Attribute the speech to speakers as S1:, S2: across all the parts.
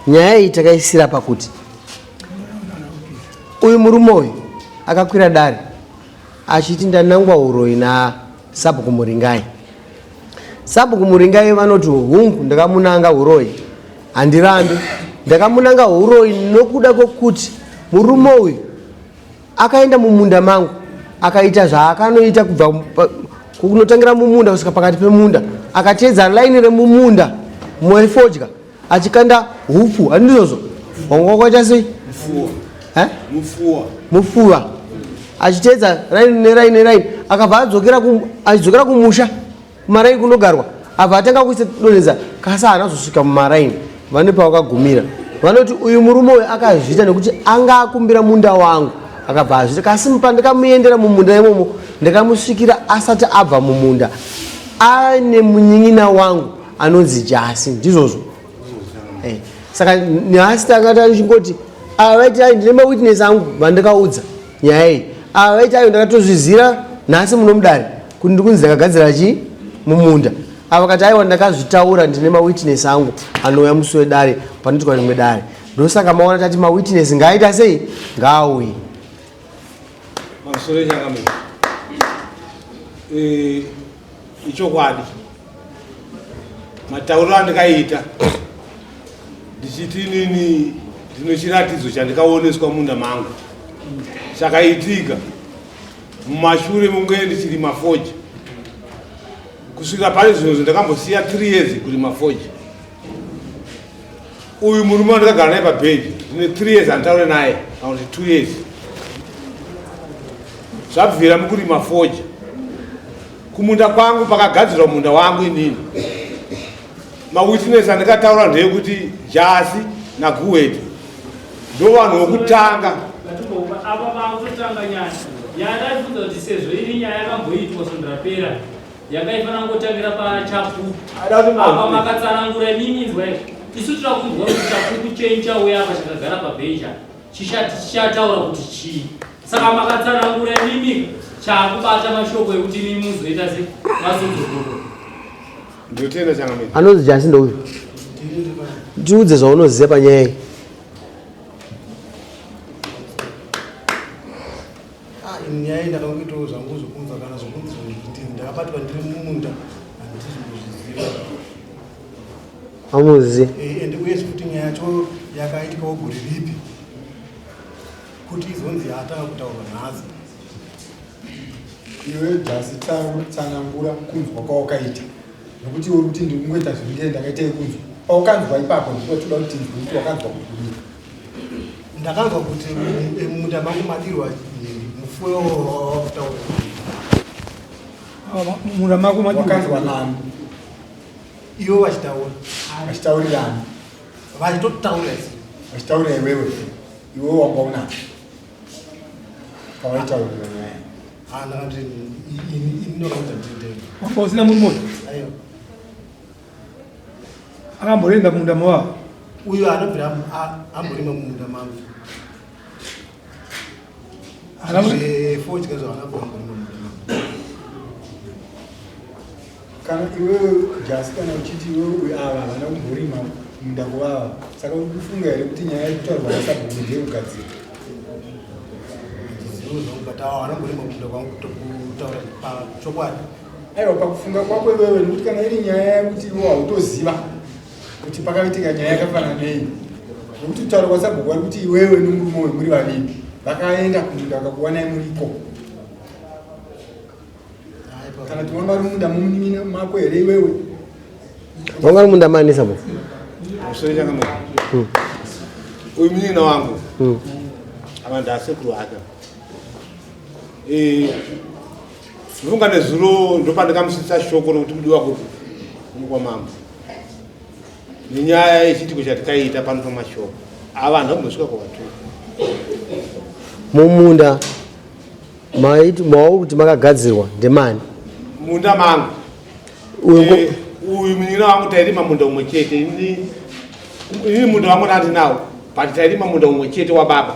S1: nyaya iyi takaisira pakuti uyu murume uyu akakwira dare achiti ndanangwa uroyi naSabhuku Muringai. Sabhuku Muringai vanoti hungu ndakamunanga uroyi handirambi, ndakamunanga uroyi nokuda kwokuti murume uyu akaenda mumunda mangu akaita zvaakanoita kubva kunotangira mumunda kusvika pakati pemunda, akateedza laini remumunda mwefodya achikanda hupfu handizvozvo wangwakaita sei mufuva achiteedza raini neraini akabva achidzokera kumusha kumaraini kunogarwa abva atanga kuisa donhedza kasi haana kuzosvika mumaraini. Vane pavakagumira vanoti uyu murume uyu akazviita nekuti anga akumbira munda wangu akabva azviita, kasi pandikamuendera mumunda imomo ndakamusvikira asati abva mumunda ane munyin'ina wangu anonzi Jasi, ndizvozvo. Saka nhasi takati achingoti ava vaiti ai ndine mawitness angu vandikaudza nyaya iyi, ava vaiti ayo ndakatozvizira nhasi muno mudare kuti ndikunzi ndakagadzira chii mumunda, ava kati aiwa ndakazvitaura ndine mawitness angu anouya musi wedare panoitwa rimwe dare. Ndosaka maona tati mawitness ngaaita sei, ngaauye.
S2: Masore chakamira ichokwadi matauro andikaita ndichiti inini ndine chiratidzo chandikaoneswa munda mangu chakaitika mumashure munge ndichiri mafoja kusvika pane zvinhu zvandakambosiya 3 years kuri mafoja. Uyu murume wandakagara naye pabheji ndine 3 years anditaure naye kana kuti 2 years zvabvira mukuri mafoja. Kumunda kwangu pakagadzirwa munda wangu inini, mawitness andikataura ndeyekuti Jasi naGuweti ndo vanhu vokutanga.
S3: Apa pakutotanga nyaya yandaifunza kuti sezvo iri nyaya yakamboitwa sonderapera yakaifanira kungotangira paChapupu apa makatsanangura miminzwa isu tirakunzwa kuti Chapupu chenyu chauya apa chakagara pabheja chichataura kuti chii, saka makatsanangura mimika chakubata mashoko ekuti imi muzoita se mazodzokoro.
S2: Ndotenda changamira
S1: Anonzi Jasi ndouyu, ndiudze zvaunoziva panyaya iyi.
S4: Nyaya ndakangitowo zvangu zokunza kana zokunzi kuti ndakabatwa ndiri mumunda handizvozviziva.
S1: Amuzive
S4: Ende uye kuti nyaya yacho yakaitika gore ripi kuti izonzi atanga kutaurwa nhasi.
S5: Iwe Jasi tsanangura kunzwa kwawakaita nokuti uri kuti ndikungoita zviri ndakaita kunzwa paukanzwa ipapo ndinotoda kuti ndikuti wakanzwa kudini.
S4: Ndakanzwa kuti munda mangu madirwa mufuyo wakutaura.
S5: Munda mangu wakanzwa nani?
S4: Ivo vachitaura.
S5: Vachitaurirani?
S4: Vachitotaura.
S5: Vachitaura iwewe? Iwe wakaona kavaitaurira nyaya?
S4: Ndakati inokaita nditende.
S6: Wamba usina murumoja?
S4: Aiyo.
S6: Akamboenda munda mwawo?
S4: Uyu anobvira amborima munda mangu. Fodya zvavanamborima munda mangu.
S5: Kana iwewe Jasi kana uchiti iwewe ava havana kumborima munda kuvava, saka uri kufunga here kuti nyaya yekutaurwa naSabhuku ndeyekugadzira?
S4: Vanamborima munda kwangu kutaura pachokwadi.
S5: Aiwa, pakufunga kwako iwewe nokuti kana iri nyaya yekuti iwe hautoziva kuti pakaitika nyaya yakafanana nei, nokuti kutaura kwaSabhuku vari kuti iwewe nomurume uyu muri vaviri vakaenda kumunda vakakuwanai muriko. Kana tiona vari munda mumunini mako here iwewe?
S1: Wanga uri munda mani Sabhuku?
S2: Masore chakamira uyu munyina wangu ava ndasekuru aka funga nezuro ndopandikamusisa shoko rokuti mudiwa kumukwa mambo nenyaya yechitiko chatikaita pano pamashoko ava vanhu vambosvika kwavatuka
S1: mumunda mauri kuti makagadzirwa ndemani?
S2: munda mangu uyu munyina wangu tairima munda umwe chete. Ini munda wangu ndandinawo but tairima munda umwe chete wababa.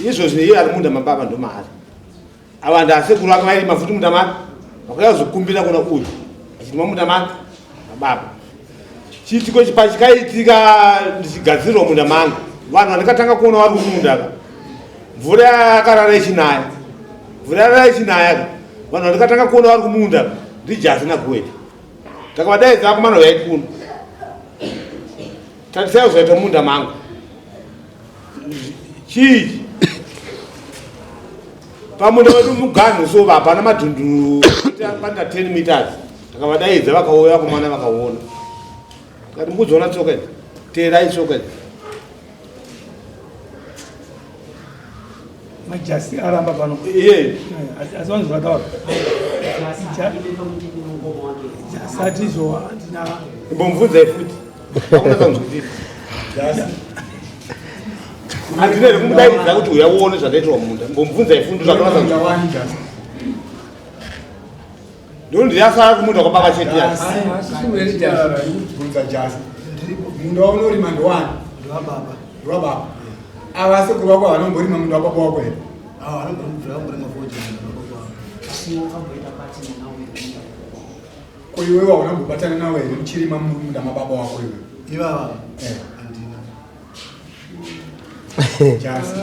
S2: Izvozvi iye ari munda mababa ndomaari. Ava ndasekuru ake vairima futi munda mani vakauya kuzokumbira kuna uyu achirima munda mani mababa. chiitiko pachikaitika ndichigadzirwa munda mangu vanhu vandikatanga kuona vari kumunda mvura yakarara ichinaya vanhu vandikatanga kuona vari kumunda ndijasi nakuweti takavadaidza akomana vaikuno tatisai kuzoita munda mangu chii pamunda wedu muganhu so vapana madhundu panda 10 meters takavadaidza vakauya vakomana vakaona kati mbudzona tsoka idzi teerai tsoka idzi
S6: majasi aramba pano asi vanhu zvataura jasatizo andina
S2: imbomubvunzai futi akunatsanzwitiri handinere kumudaidza kuti uyaone zvandaitirwa munda imbomubvunzai futi zvakanatsanzwa ndondiyasara kumunda kwababa chete yasi
S5: bvunza jasi munda waunorima ndowani ndowababa ava sekuru vako vanomborima munda wababa wako here ko iwewe haunambobatana nawo here uchirima munda mababa wako iwe
S4: ivava
S5: jasi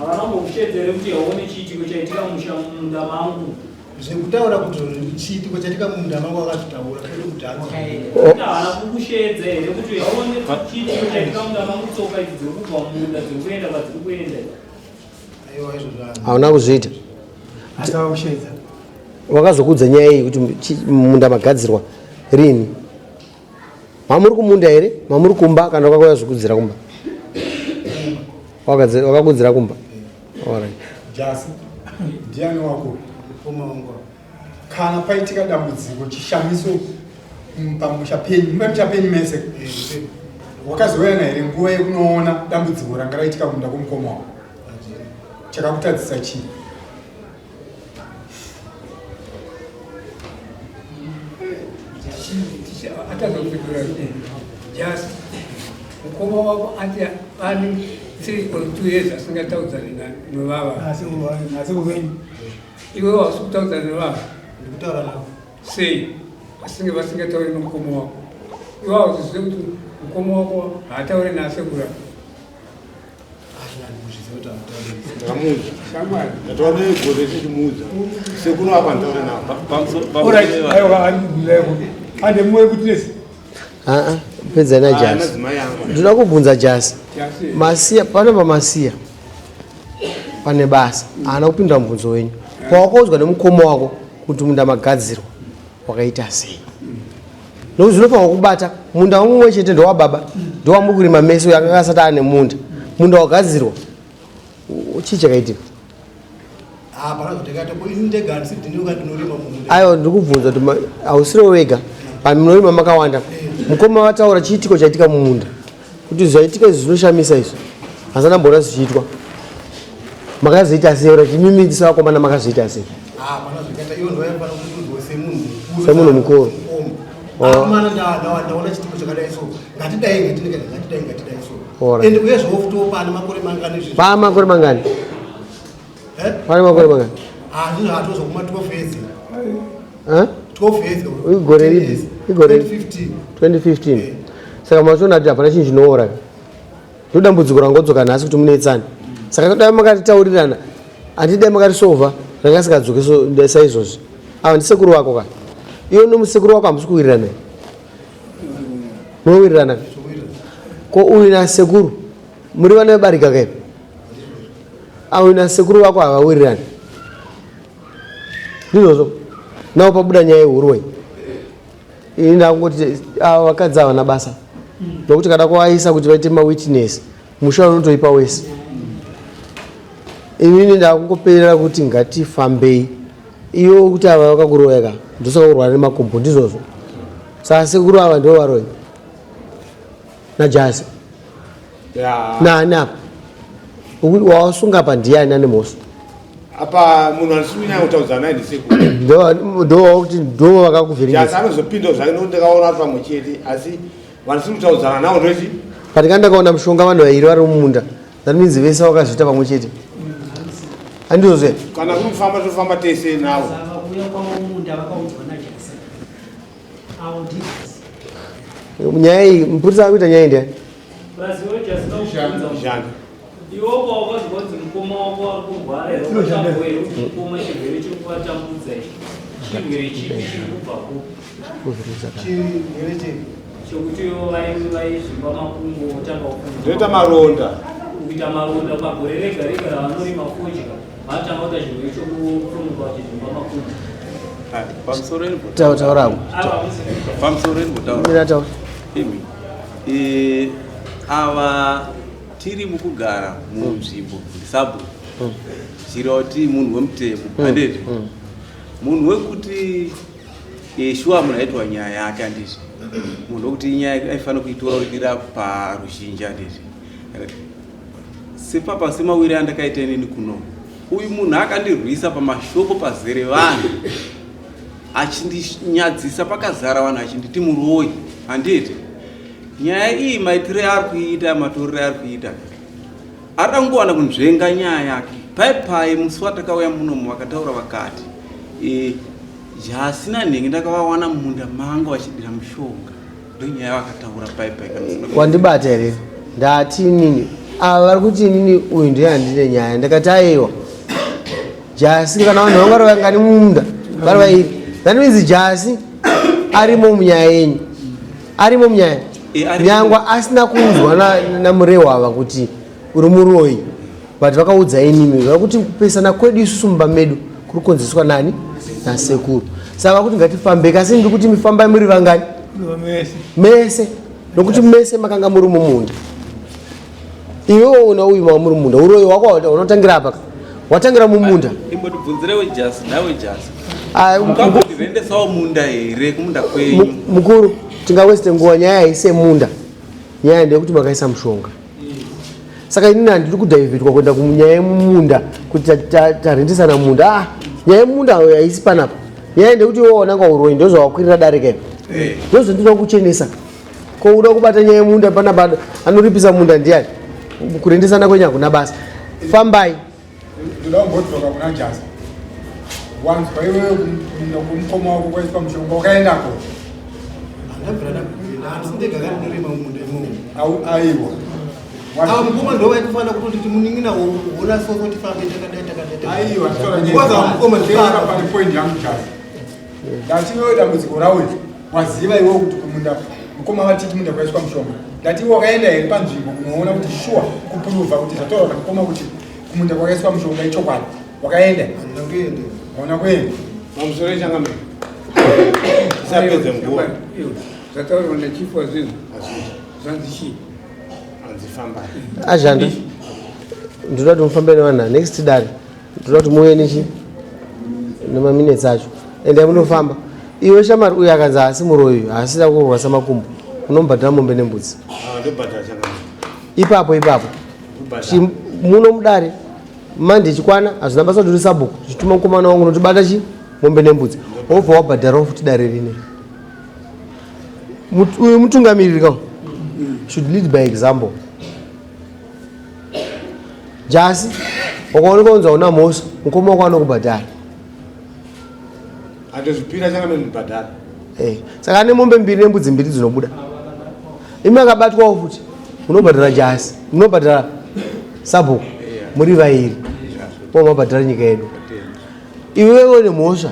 S3: havanambokushedzere kuti aone chiitiko chaitika munda mangu
S4: zvekutaura kuti chiitiko chaitika munda mangu akazvitaura kwete kuti
S3: havana kukushedza here kuti aone chiitiko chaitika munda mangu tsoka idzi dziri kubva munda dziri kuenda kwadziri kuenda
S4: aiwa izvozvo
S1: hauna kuzviita
S6: asava kushedza
S1: wakazokudza nyaya iyi kuti munda magadzirwa rini mamuri kumunda here mamuri kumba kana wakauya zokudzira kumba wakakudzira kumba
S5: jasi ndiani wako kana paitika dambudziko chishamiso pamusha penyu mese wakazoyana here nguva yekunoona dambudziko ranga raitika kumunda kwomukoma wako chakakutadzisa chii
S7: atazokupindura jasi mukoma wako ati ani 3 or 2 years asingataudzani nevava
S6: asi kuvenyu
S7: iwe wausi kutaudzana nevava
S4: ndikutaura navo
S7: sei vasingatauri nomukoma wako iwe wauzizive kuti mukoma wako haatauri nasekura
S2: ndatoa negore tichimuudza sekuru apa ndaure navo
S6: ande mumwe kuti nesi
S1: pedzana jasi
S2: madzimai angu
S1: ndoda kubvunza jasi masiya pane pamasiya pane basa haana kupindura mubvunzo wenyu pawakaudzwa nemukoma wako kuti munda magadzirwa wakaita sei nokuti zvinofanwa kubata munda mumwe chete ndowababa ndowamuri kurima mese uyo akanga asati ane munda wagadzirwa chii chakaitika aiwa ndikubvunza kuti hausiro wega pamunorima makawanda mukoma vataura chiitiko chaitika mumunda kuti zvaitika izvi zvinoshamisa izvi hasana mbona zvichiitwa makazoita sei rachimimidzisa vakomana makazoita sei semunhu mukuru
S4: ndaona chitiko chakadai so ngatidai so ende uyezvo futopane makore mangani
S1: pa makore mangani pane makore mangani
S4: hazvino hatozokuma 12 years 12 years
S1: igore ridi igore 2015 saka machiona kuti hapana chinhu chinoora ndodambudziko rangodzoka nhasi kuti munetsani saka dai makatitaurirana handidai makatisovha ranga sikadzoke saizvozvi ava ndisekuru wako kana iwe nomusekuru wako hamusi kuwirirana munowirirana ko uyu nasekuru muri vana vebarika kaipa uyu nasekuru wako havawirirani ndizvozvo nawo pabuda nyaya yeurwai ini ndakungoti vakadzi havana basa nokuti kada kuvaisa kuti vaite mawitness musha unotoipa wese inini ndakungoperera kuti ngatifambei iwo kuti ava vakakuroyaka ndosakaurwara nemakumbo ndizvozvo saka sekuru ava ndo varoi najasi nani apa wawasunga pa ndiani ane moso
S2: apa munhu andisiunyanya kutaudza naye ndisekuru
S1: ndowakuti ndo vakakuvhiringisa
S2: jasi anozopinda zvake nokuti ndakaona vari pamwe chete asi vandisiri kutaudzana navo ndochi
S1: patika ndakaona mushonga vanhu vairi vari mumunda that means vese vakazviita pamwe chete handizvozve
S2: kana kuri kufamba tofamba tese navo
S1: nyaya iyi mupurisa akuita nyaya ndiani
S2: Jana.
S3: iwo kwawakazi kwanzi mukoma wako ari kurwara here ukatamboere kuti mukoma chirwere chiri kuvatambudza chirwere chipi chiri kubvako chokuti ivo vaizvimba makumbo otanga
S2: Ndoita maronda.
S3: kuita maronda pagore rega rega ravanori mafodya vatanga kuita chirwere chokutomuka vachizvimba makumbo
S1: taurapo
S8: ava tiri mukugara munzvimbo ndisabu chiroti munhu wemutemo handeti munhu wekuti shuwa munhu aitwa nyaya yake handiti munhu wekuti nyaya aifanira kuitorira paruzhinji handiti sepapa semawiri andakaita inini kuno uyu munhu akandirwisa pamashoko pazere vanhu achindinyadzisa pakazara vanhu achinditi muroi handiti nyaya iyi maitiro yaari kuita matorero yaari kuita arida kungowana kunzvenga nyaya yake paipai musi watakauya munomu vakataura vakati jasina nhengi ndakavawana mumunda manga vachidira mushonga ndonyaya vakataura paipai
S1: wandibata here ndati inini ava vari kuti inini uyu ndiye handine nyaya ndakati aiwa jasi kana vanhu vanga vari vangani mumunda vari vairi zaniminzi jasi arimo munyaya yenyu arimo munyaya nyangwa asina kunzwa namurehwa ava kuti uri muroi but vakaudza inimi vakuti kupesana kwedu isusu mumba medu kuri kukonzeswa nani nasekuru saka kuti ngatifambe kasi ndiri kuti mifambai muri vangani mese nokuti mese makanga muri mumunda iwewo una uyu mava muri munda uroi wako unotangira apa watangira mumunda
S8: imbotibvunzirewo jasi nawe jasi ukambotirendesawo munda here kumunda kwenyu
S1: mukuru tingawesite nguva nyaya yaise munda nyaya ndeyekuti makaisa mushonga saka inini handiri kudhaivhitwa kuenda kunyaya yemumunda kuti tarindisana munda nyaya yemunda haisi panapa nyaya ndeyekuti iwo wananga uroi ndozvawakwirira darika ivo ndozvandinoda kuchenesa kouda kubata nyaya yemunda panapa anoripisa munda ndiani kurindisana kwenyaya kuna basa fambai
S5: ndoda kumbotoka kuna jasi wanzwa iwewe kumukoma wako kwaiswa mushonga wakaendako aiwa
S4: mukoma ndo vaitofana kutoti timuningina una soko tifambe
S5: aiwa pane point yangu jasi ndati iwewe dambudziko rawe waziva iwewe kuti kumunda mukoma vatiti munda kwaiswa mushonga ndati iwe wakaenda here panzvimbo kunoona kuti shuwa kupuruva kuti zvataura namukoma kuti kumunda kwakaiswa mushonga ichokwadi wakaenda ona kuenda
S2: Mamusoro changamira. Sapedza nguva.
S7: Zvataurwa nachifu wazvinhu zvanzi chii
S2: Anzifamba.
S1: Ajanda ndoda kuti mufambe nevanhu next dare ndoda kuti muve nechi nemaminutes acho ende munofamba iwe shamari uyu akanzi haasi muroi haasida kurwa samakumbo unomubhadhira mombe nembudzi
S2: Ndobhadhira changamira.
S1: ipapo muno mudare mande chikwana hazvina basa kuti uri sabhuku chituma mukomana wangu notibata chi mombe nembudzi wobva wabhadharawo futi dare rine uyu mutungamiriri kao should lead by example jasi wakaoneka unza una mhoso mukoma wako anokubhadhara
S2: Andozvipira changamira ndibhadhara.
S1: saka ane mombe mbiri nembudzi mbiri dzinobuda imi akabatwawo futi munobhadhara jasi munobhadhara sabhuku muri vairi wamabhadhara nyika yedu iwewe nemhosva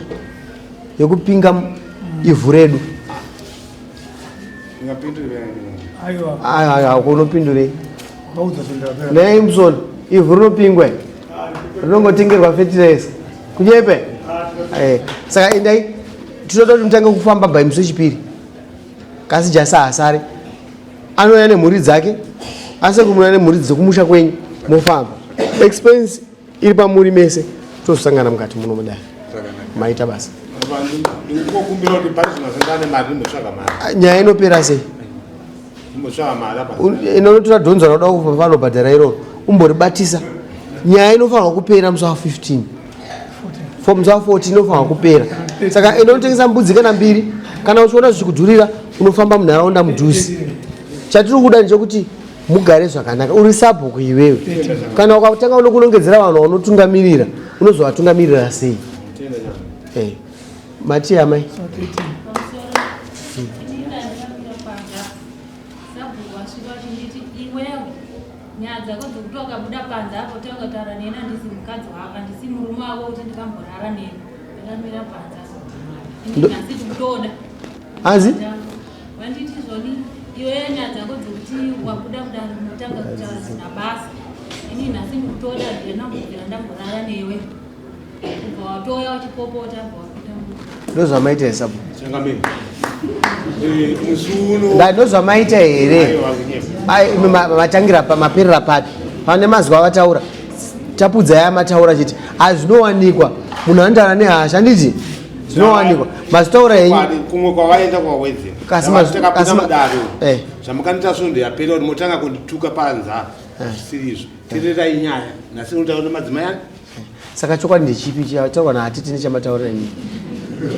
S1: yekupinga ivhu redu unopindurei nei musoni ivhu rinopingwa rinongotengerwa fertilizer kunyepe saka endai tinoda kuti mutange kufamba by musi wechipiri kasi jasi haasare anouya nemhuri dzake asi kumuya nemhuri dzekumusha kwenyu mofamba expense iri pamuri mese tozosangana mukati muno mudare maita basa
S2: Ndikukumbira kuti pari zvinazengane mari ndimbotsvaga mari.
S1: nyaya inopera sei
S2: Ndimbotsvaga mari apa.
S1: inonotora dhonza rauda kufanobhadhara iroro umboribatisa nyaya inofanirwa kupera musi wa15 musi wa14 inofanirwa kupera saka inotengesa mbudzi kana mbiri kana uchiona zvichikudhurira unofamba munharaunda mudhuzi chatiri kuda ndechekuti mugare zvakanaka uri sabhuku iwewe kana ukatanga unokunongedzera vanhu vanotungamirira unozovatungamirira sei mati amai
S9: sabhuku wasvika vachinditi iwewe nyaya dzako dzokuti wakabuda panze apo taukataura neni handisi mukadzi wako handisi murume wako kuti ndikamborara neni ndakamira panze ini nhasi tikutoda
S1: hanzi
S9: vanditi zvoni iwewe nyaya dzako dzokuti wabuda kudaro unotanga kutaura zina basa ini nhasi ndikutoda ndinambobvira ndamborara newe kubva watoya wachipopota bva wakuita
S1: ndozvamaita hesabu
S2: changameni musuno
S1: ndozvamaita here matangira maperera papi pane mazuva vataura tapudza ya mataura chiti azvinowanikwa munhu andara nehasha handiti zvinowanikwa mazitaura henyu
S2: kumwe kwavaenda kwawedzera mudaro zvamukanita svondo yapera kuti motanga kundituka panza sirizvo tererai nyaya nhasi unotaura madzimai ani
S1: saka chokwadi ndechipi chataurwa naatiti nechamataurira inyi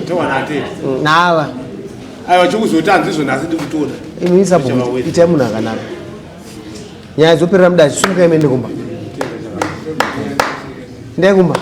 S2: taurwa naatete
S1: nava
S2: aiwa chokuzotanzi izvo nhasi ndikutoda
S1: imi isabu itai munhu akanaka nyaya dzoperera mudari sumuka ime ndekumba ndekumba